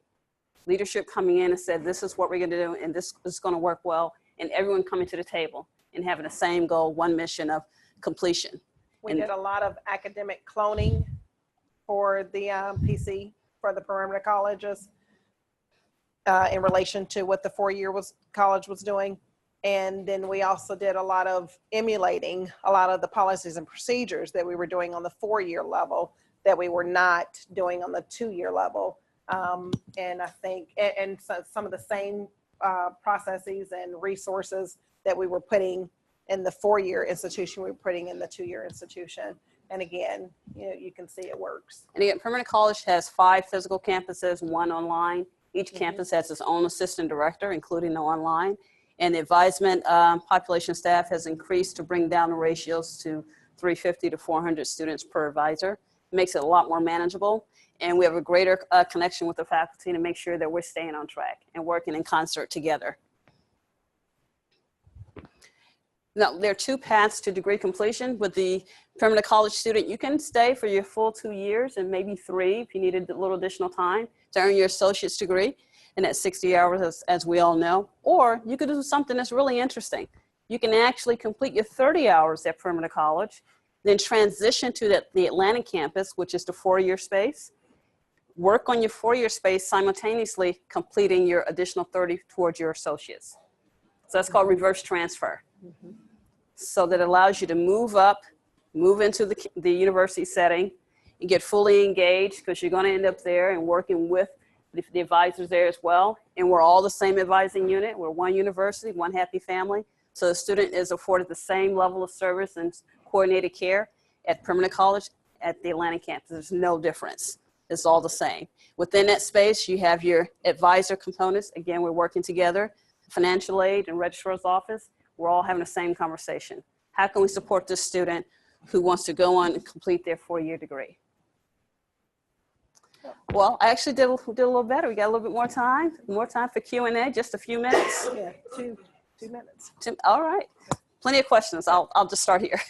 Leadership coming in and said, this is what we're gonna do and this is gonna work well, and everyone coming to the table and having the same goal, one mission of completion. We did a lot of academic cloning for the PC, for the perimeter colleges. In relation to what the four-year college was doing. And then we also did a lot of emulating a lot of the policies and procedures that we were doing on the 4-year level that we were not doing on the 2-year level. And I think, and so some of the same processes and resources that we were putting in the 4-year institution, we were putting in the 2-year institution. And again, you can see it works. And again, Affirmative College has 5 physical campuses, 1 online. Each campus has its own assistant director, including the online. And the advisement population staff has increased to bring down the ratios to 350 to 400 students per advisor. It makes it a lot more manageable. And we have a greater connection with the faculty to make sure that we're staying on track and working in concert together. Now, there are 2 paths to degree completion. With the Affirmative College student, you can stay for your full 2 years and maybe 3 if you needed a little additional time to earn your associate's degree, and that's 60 hours as we all know. Or you could do something that's really interesting. You can actually complete your 30 hours at Affirmative College, then transition to the Atlanta campus, which is the 4-year space, work on your 4-year space simultaneously completing your additional 30 towards your associates. So that's called reverse transfer. So that allows you to move up, move into the university setting, and get fully engaged, because you're going to end up there and working with the advisors there as well. And we're all the same advising unit. We're one university, one happy family. So the student is afforded the same level of service and coordinated care at Permanent College, at the Atlanta campus. There's no difference. It's all the same. Within that space, you have your advisor components. Again, we're working together. Financial aid and registrar's office, we're all having the same conversation. How can we support this student who wants to go on and complete their 4-year degree? Well, I actually did a little better. We got a little bit more time for Q&A, just a few minutes. Yeah, two minutes. All right, plenty of questions. I'll just start here.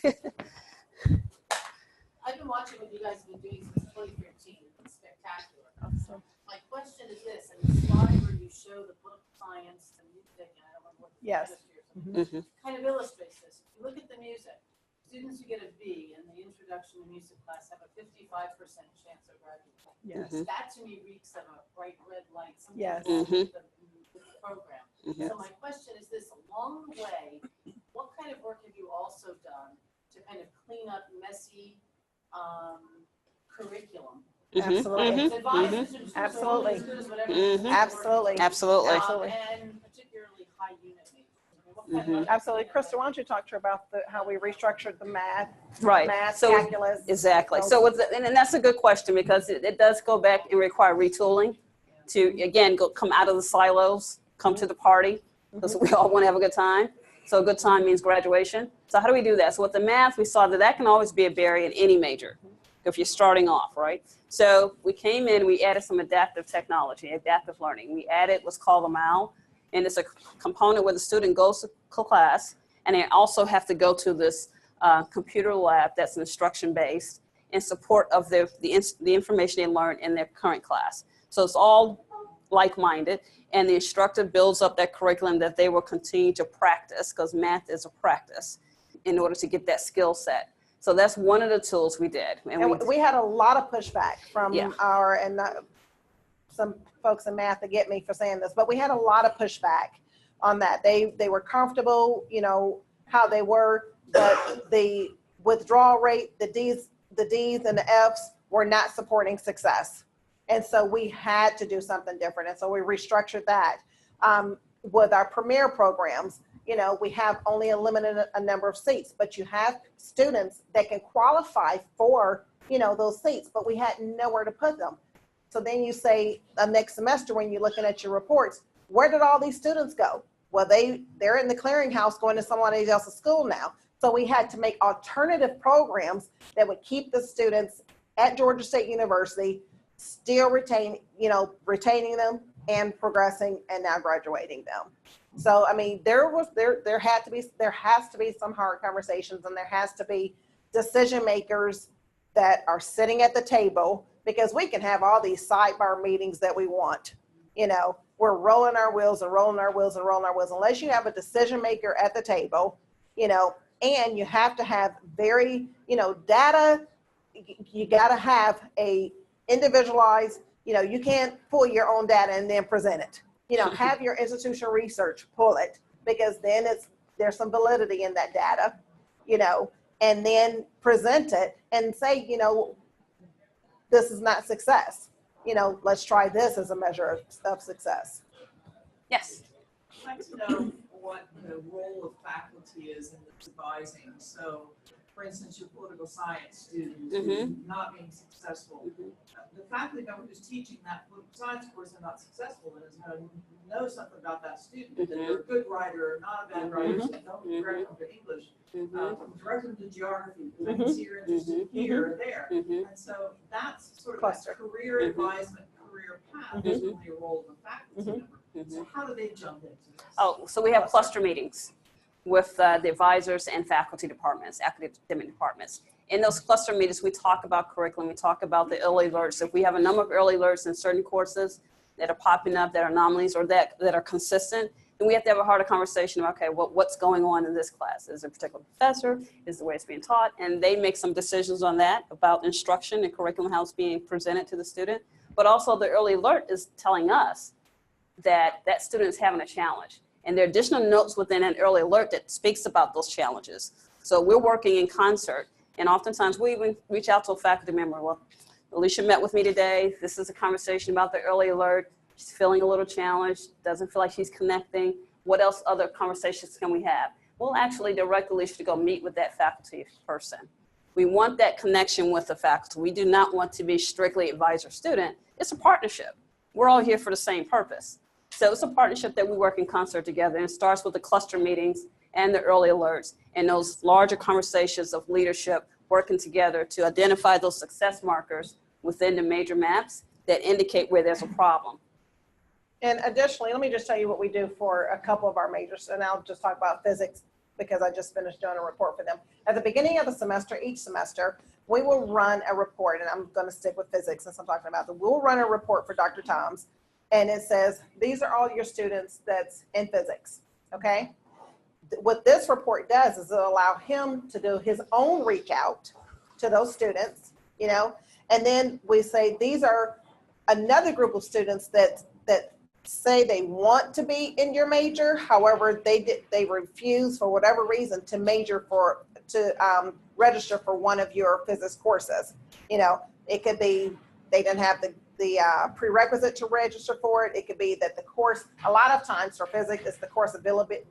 I've been watching what you guys have been doing since 2013. It's spectacular. Awesome. My question is this, in the slide where you show the book science and music, and I don't remember what the Yes. chemistry or something, kind of illustrates this. If you look at the music, students who get a B in the introduction to music class have a 55% chance of graduating. Yes. That to me reeks of a bright red light. Something Yes. wrong with the program. Mhm. So my question is this, along the way, what kind of work have you also done to kind of clean up messy curriculum? Absolutely. It's advisors and Absolutely. students, whatever. Absolutely. Absolutely. Absolutely. And particularly high unit majors. I mean, what kind of- Absolutely. Krista, why don't you talk to her about how we restructured the math, Right. math, So calculus. exactly. So and that's a good question, because it does go back and require retooling to, again, come out of the silos, come to the party, because we all want to have a good time. So a good time means graduation. So how do we do that? So with the math, we saw that can always be a barrier in any major if you're starting off, right? So we came in, we added some adaptive technology, adaptive learning. We added what's called a MAL, and it's a component where the student goes to class, and they also have to go to this computer lab that's instruction-based in support of the information they learned in their current class. So it's all like-minded, and the instructor builds up that curriculum that they will continue to practice, because math is a practice, in order to get that skill set. So that's one of the tools we did. And we had a lot of pushback from Yeah. some folks in math that get me for saying this, but we had a lot of pushback on that. They were comfortable, how they were, but the withdrawal rate, the D's and the F's were not supporting success. And so we had to do something different. And so we restructured that. With our premier programs, we have only a limited number of seats, but you have students that can qualify for, those seats, but we had nowhere to put them. So then you say next semester, when you're looking at your reports, where did all these students go? Well, they're in the clearinghouse going to somebody else's school now. So we had to make alternative programs that would keep the students at Georgia State University, still retaining them and progressing and now graduating them. So, I mean, there has to be some hard conversations, and there has to be decision makers that are sitting at the table, because we can have all these sidebar meetings that we want. We're rolling our wheels and rolling our wheels and rolling our wheels, unless you have a decision maker at the table, and you have to have very, data. You got to have a individualized, you can't pull your own data and then present it. Have your institutional research pull it, because then there's some validity in that data, and then present it and say, this is not success. Let's try this as a measure of success. Yes. I'd like to know what the role of faculty is in this advising. So, for instance, your political science students who not being successful, the faculty member who's teaching that political science course and not successful and is going to know something about that student, that they're a good writer or not a bad writer, so don't direct them to English, direct them to geography, because you're interested here or there. And so that's sort of that career advisement, career path is really a role of a faculty member. So how do they jump into this? Oh, so we have cluster meetings with the advisors and faculty departments, academic departments. In those cluster meetings, we talk about curriculum, we talk about the early alerts. If we have a number of early alerts in certain courses that are popping up, that are anomalies or that are consistent, then we have to have a harder conversation about, okay, what's going on in this class? Is it a particular professor? Is the way it's being taught? And they make some decisions on that about instruction and curriculum, how it's being presented to the student. but also the early alert is telling us that that student is having a challenge. And there are additional notes within an early alert that speaks about those challenges. So we're working in concert, and oftentimes we even reach out to a faculty member. Well, Alicia met with me today. This is a conversation about the early alert. She's feeling a little challenged, doesn't feel like she's connecting. What else other conversations can we have? We'll actually direct Alicia to go meet with that faculty person. We want that connection with the faculty. We do not want to be strictly advisor-student. It's a partnership. We're all here for the same purpose. So it's a partnership that we work in concert together, and it starts with the cluster meetings and the early alerts and those larger conversations of leadership working together to identify those success markers within the major maps that indicate where there's a problem. And additionally, let me just tell you what we do for a couple of our majors, and I'll just talk about physics because I just finished doing a report for them. At the beginning of the semester, each semester, we will run a report, and I'm going to stick with physics since I'm talking about it. We'll run a report for Dr. Toms, and it says, these are all your students that's in physics, okay? What this report does is it allow him to do his own reach out to those students, you know, and then we say, these are another group of students that say they want to be in your major. However, they refuse for whatever reason to register for one of your physics courses. You know, it could be they didn't have the prerequisite to register for it. It could be that the course, a lot of times for physics, it's the course availability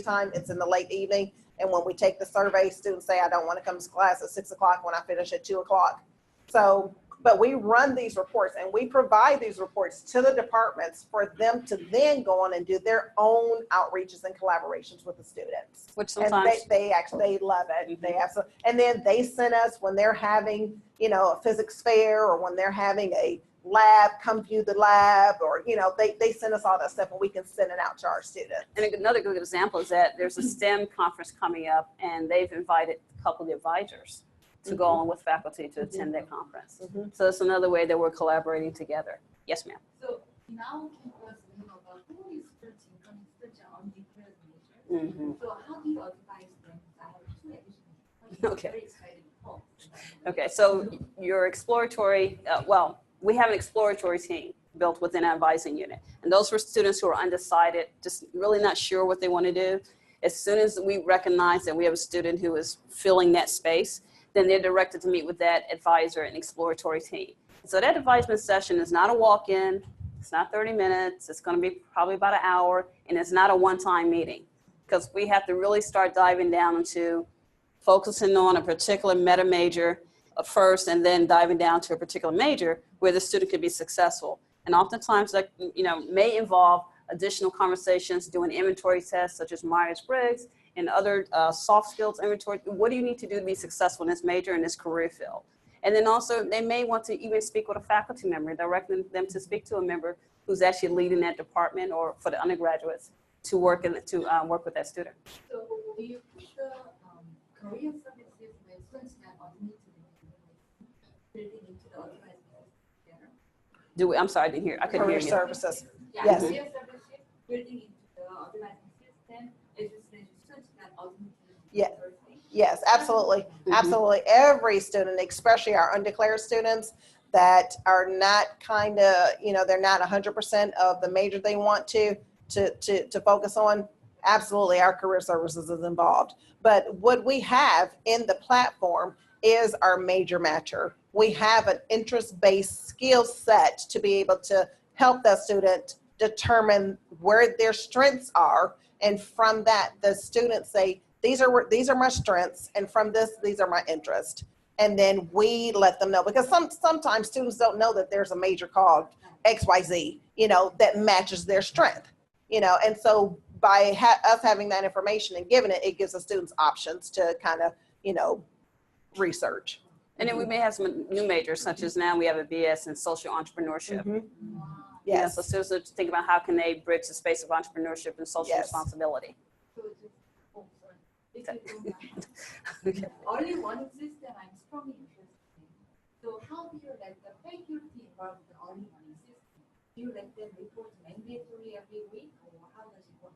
time. It's in the late evening. And when we take the survey, students say, I don't want to come to class at 6 o'clock when I finish at 2 o'clock. So, but we run these reports and we provide these reports to the departments for them to then go on and do their own outreaches and collaborations with the students. Which sometimes and they actually love it. Mm-hmm. They absolutely, and then they send us when they're having, you know, a physics fair or when they're having a lab, come view the lab, or, you know, they send us all that stuff and we can send it out to our students. And another good example is that there's a STEM conference coming up, and they've invited a couple of the advisors to go on with faculty to attend that conference. Mhm. So it's another way that we're collaborating together. Yes, ma'am. So in our campus, we have about who is searching on undeclared major. So how do you advise them? I have two additions. Okay. Very excited. Oh. Okay, so your exploratory, well, we have an exploratory team built within our advising unit. And those are students who are undecided, just really not sure what they want to do. As soon as we recognize that we have a student who is filling that space, then they're directed to meet with that advisor and exploratory team. So that advisement session is not a walk-in, it's not 30 minutes, it's going to be probably about an hour, and it's not a one-time meeting, because we have to really start diving down into focusing on a particular meta major first, and then diving down to a particular major where the student could be successful. And oftentimes that, you know, may involve additional conversations, doing inventory tests such as Myers-Briggs and other soft skills inventory. What do you need to do to be successful in this major, in this career field? And then also they may want to even speak with a faculty member, directing them to speak to a member who's actually leading that department, or for the undergraduates to work with that student. So do you put the career services when students can admit to the building into the organization together? Do we, I'm sorry, I didn't hear. I couldn't hear Career you. services. Yeah, Yes. career services building into the organizing system, as students can admit to the Yeah. university. Yes, absolutely. Mhm. Absolutely. Every student, especially our undeclared students that are not kind of, you know, they're not 100% of the major they want to focus on. Absolutely, our career services is involved. But what we have in the platform is our major matcher. We have an interest-based skill set to be able to help that student determine where their strengths are. And from that, the students say, these are my strengths, and from this, these are my interests. And then we let them know, because sometimes students don't know that there's a major called XYZ, you know, that matches their strength, you know. And so by us having that information and giving it, it gives the students options to kind of, you know, research. And then we may have some new majors, such as now we have a BS in social entrepreneurship. Mm-hmm. You know, Yes. so students are think about how can they bridge the space of entrepreneurship and social Yes. responsibility. So just, oh, sorry. If you don't mind. Okay. Only one system I'm strongly interested in. So how do you let the faculty involved in the only one system? Do you let them report mandatory every week, or how does it work?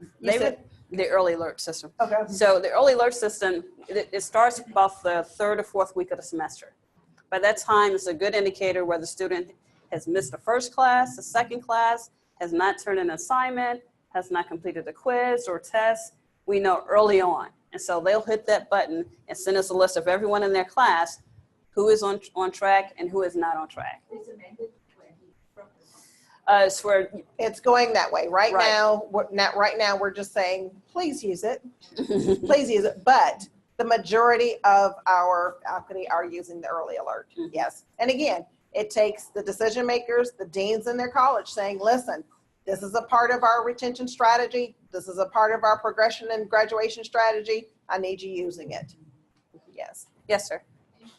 You They said- would, the early alert system. Okay. So the early alert system, it starts about the third or fourth week of the semester. By that time, it's a good indicator whether the student has missed the first class, the second class, has not turned in an assignment, has not completed a quiz or test. We know early on. And so they'll hit that button and send us a list of everyone in their class who is on track and who is not on track. It's amended 20. It's where, It's going that way. Right Right. now, we're just saying, please use it. Please use it. But the majority of our faculty are using the early alert. Mhm. Yes. And again, it takes the decision makers, the deans in their college saying, listen, this is a part of our retention strategy. This is a part of our progression and graduation strategy. I need you using it. Yes. yes, sir.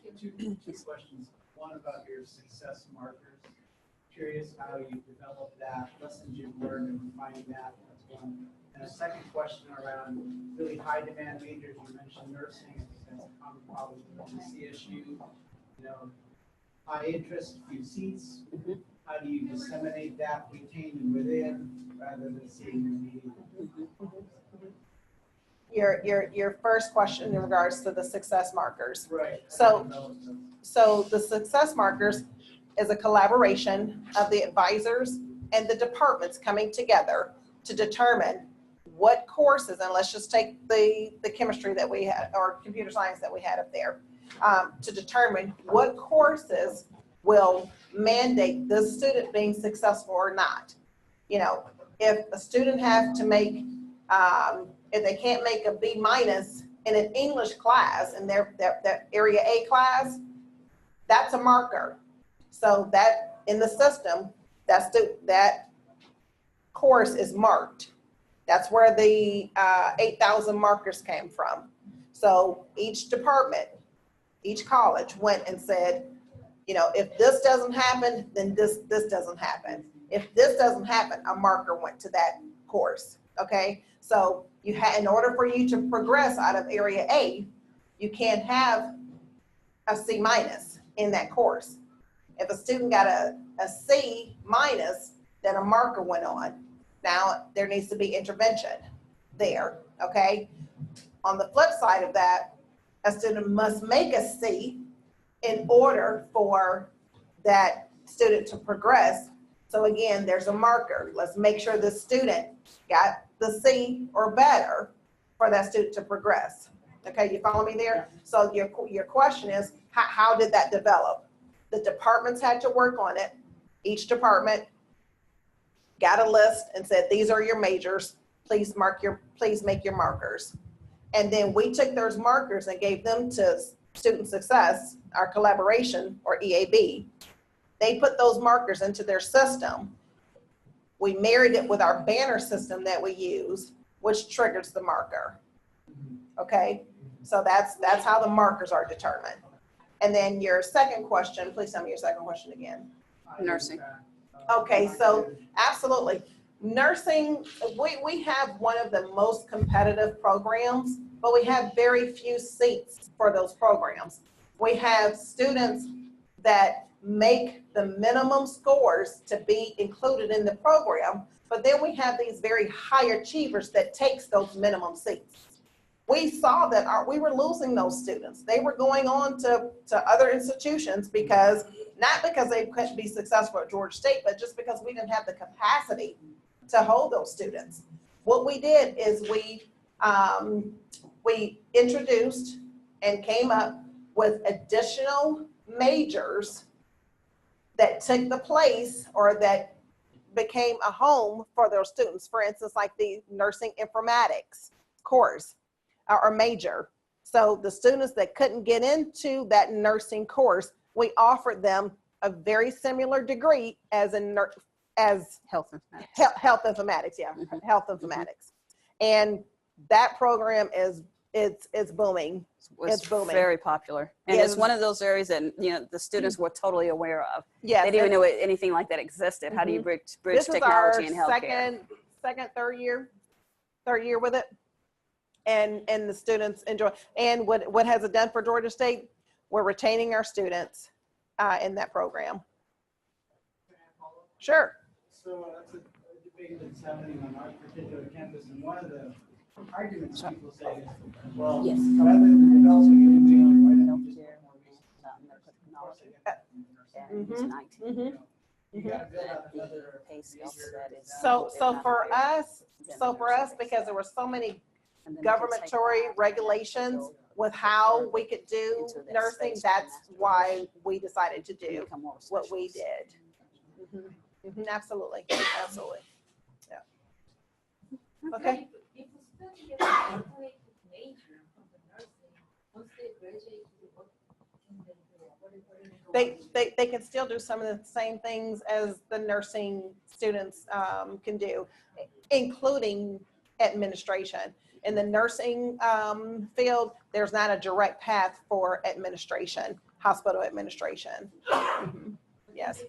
Thank you. Two questions. One about your success markers. Curious how you developed that, lessons you've learned in finding that. That's one. And a second question around really high demand majors. You mentioned nursing. That's a common problem with CSU. You know, high interest, few seats. Mhm. How do you disseminate that between and within rather than seeing the need? Your first question in regards to the success markers. Right. So the success markers is a collaboration of the advisors and the departments coming together to determine what courses, and let's just take the chemistry that we had, or computer science that we had up there, to determine what courses will mandate the student being successful or not. You know, if a student has to make, if they can't make a B- in an English class in their area A class, that's a marker. So that in the system, that course is marked. That's where the 8,000 markers came from. So each department, each college went and said, you know, if this doesn't happen, then this doesn't happen. If this doesn't happen, a marker went to that course. Okay, so you had, in order for you to progress out of area A, you can't have a C- in that course. If a student got a C-, then a marker went on. Now there needs to be intervention there. Okay, on the flip side of that, a student must make a C in order for that student to progress. So again, there's a marker. Let's make sure the student got the C or better for that student to progress. Okay, you follow me there? So your question is, how did that develop? The departments had to work on it. Each department got a list and said, these are your majors. Please make your markers. And then we took those markers and gave them to Student Success, our collaboration, or EAB. They put those markers into their system. We married it with our banner system that we use, which triggers the marker. Okay, so that's how the markers are determined. And then your second question, please tell me your second question again. Nursing. Okay, so absolutely. Nursing, we have one of the most competitive programs, but we have very few seats for those programs. We have students that make the minimum scores to be included in the program, but then we have these very high achievers that takes those minimum seats. We saw that we were losing those students. They were going on to other institutions not because they couldn't be successful at Georgia State, but just because we didn't have the capacity to hold those students. What we did is we introduced and came up with additional majors that took the place or that became a home for those students. For instance, like the nursing informatics course or major. So the students that couldn't get into that nursing course, we offered them a very similar degree as Health informatics. health informatics, yeah, Mhm. health informatics. And that program is booming. It's booming. Very popular. And Yes. it's one of those areas that, you know, the students were totally aware of. Yes. They didn't even know anything like that existed. How do you bridge This is our technology and healthcare? third year with it. And the students enjoy. And what has it done for Georgia State? We're retaining our students in that program. Sure. So that's a debate that's happening on our particular campus, and one of the arguments people say is, well, Yes. rather than developing an image, why don't we just put more resources in nursing? that. And it's Mhm. 19. Mhm. You gotta build out The another pay scale for major that is. So for us, because there were so many And then they can take governmentory that regulations with how we could do into that nursing, space that's for master why we decided to and do become more what we specialists. did. Absolutely, absolutely. But Okay. if a student gets a graduate major from the nursing, once they graduate, what can they do? What do they go on? They can still do some of the same things as the nursing students can do, including administration. In the nursing field, there's not a direct path for administration, hospital administration. Yes.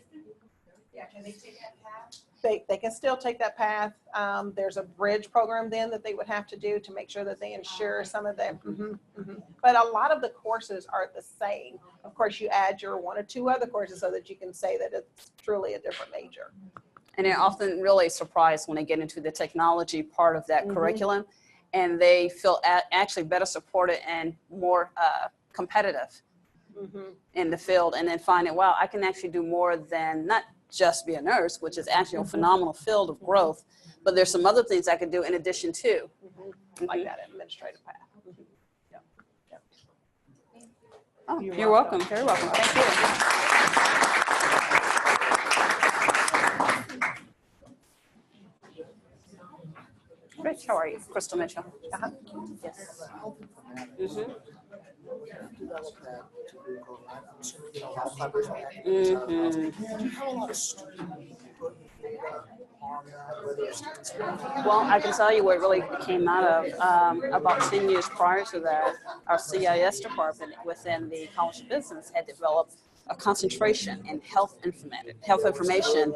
Yeah, can they take that path? They can still take that path. There's a bridge program then that they would have to do to make sure that they ensure some of them. But a lot of the courses are the same. Of course, you add your 1 or 2 other courses so that you can say that it's truly a different major. And they're often really surprised when they get into the technology part of that curriculum, and they feel actually better supported and more competitive in the field, and then finding, wow, I can actually do more than not just be a nurse, which is actually a phenomenal field of growth, but there's some other things I can do in addition to. Like that administrative path. Oh, you're welcome. Very welcome. Thank you. Rich, how are you? Crystal Mitchell. Yes. Well, I can tell you what really came out of about 10 years prior to that, our CIS department within the College of Business had developed a concentration in health information.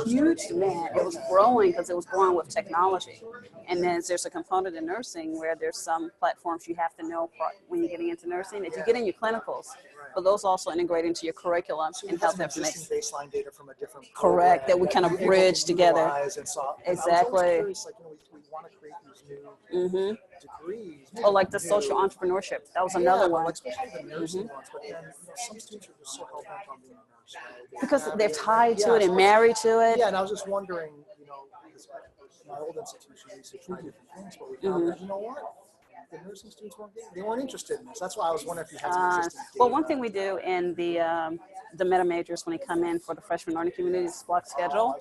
Huge demand. It was growing because it was growing with technology. And then there's a component in nursing where there's some platforms you have to know when you're getting into nursing. If you get in your clinicals, but those also integrate into your curriculum and health information. Baseline data from a different Correct, that we kind of bridge together. Exactly. We want to create these new degrees. Or like the social entrepreneurship. That was another one. Like especially the nursing ones, but then some students are just so hell bent on being a nurse. Right? Because they're tied to it and married to it. Yeah, and I was just wondering, because my old institution, we used to try different things, but we found that, you know what? The nursing students weren't interested in this. That's why I was wondering if you had some interesting data. Well, one thing we do in the meta majors when they come in for the freshman learning communities block schedule,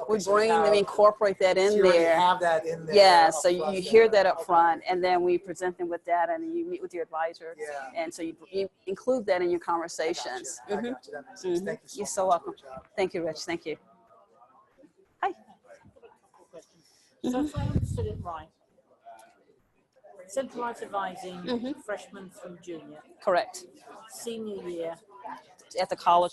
we bring them, incorporate that in you there. Have that in there. Yeah, so you hear that up front, and then we present them with data, and you meet with your advisor, and so you include that in your conversations. I got you. That makes sense. Thank you so You're much. so welcome. Thank you, Rich. Thank you. Hi. So if I understood it right, centralized advising freshmen through junior, Correct. senior year At the college.